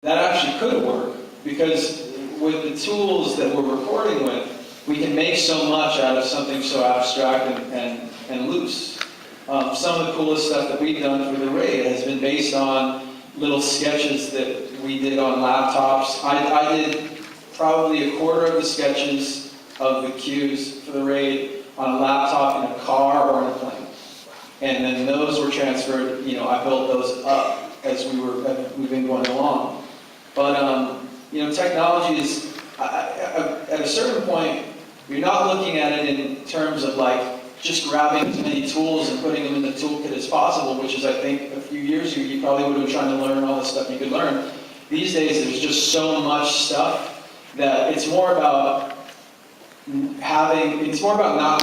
That actually could work, because with the tools that we're recording with, we can make so much out of something so abstract and loose. Some of the coolest stuff that we've done for the raid has been based on little sketches that we did on laptops. I did probably a quarter of the sketches of the cues for the raid on a laptop in a car or in a plane. And then those were transferred, I built those up as we've been going along. But, technology is, at a certain point, you're not looking at it in terms of just grabbing as many tools and putting them in the toolkit as possible, which is, I think, a few years ago, you probably would have been trying to learn all the stuff you could learn. These days, there's just so much stuff that it's more about not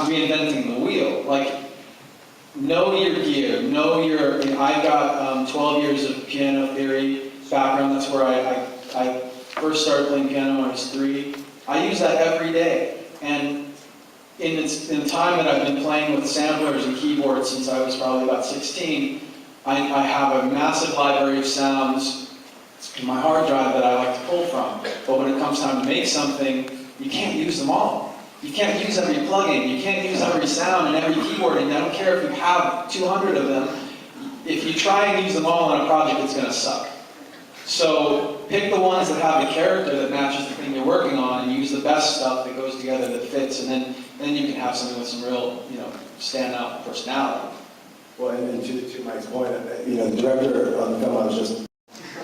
reinventing the wheel. Know your gear, I've got 12 years of piano theory background. That's where I first started playing piano when I was 3. I use that every day. And in the time that I've been playing with samplers and keyboards since I was probably about 16, I have a massive library of sounds in my hard drive that I like to pull from. But when it comes time to make something, you can't use them all. You can't use every plugin, you can't use every sound and every keyboard, and I don't care if you have 200 of them. If you try and use them all on a project, it's going to suck. So pick the ones that have a character that matches the thing you're working on, and use the best stuff that goes together, that fits, and then you can have something with some real, standout personality. Well, and to Mike's point, the director on the film I was just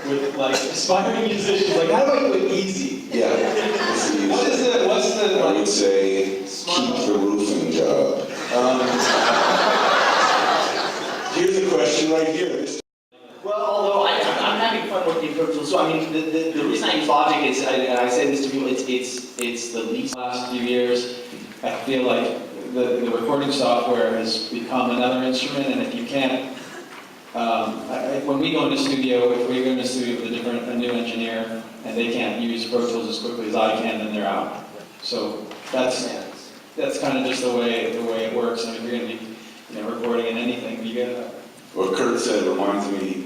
with aspiring musicians, how do I do it easy? Yeah, it's easy. What's the I would say keep the roofing job. Here's a question right here. Well, although I'm having fun working in Pro Tools, so the reason I use Logic is, and I say this to people, it's the least. Last few years, I feel like the recording software has become another instrument, and if you can't, when we go into studio, if we go into studio with a new engineer, and they can't use Pro Tools as quickly as I can, then they're out. So that's kind of just the way it works. And if you're going to be recording in anything, you gotta. What Kurt said reminds me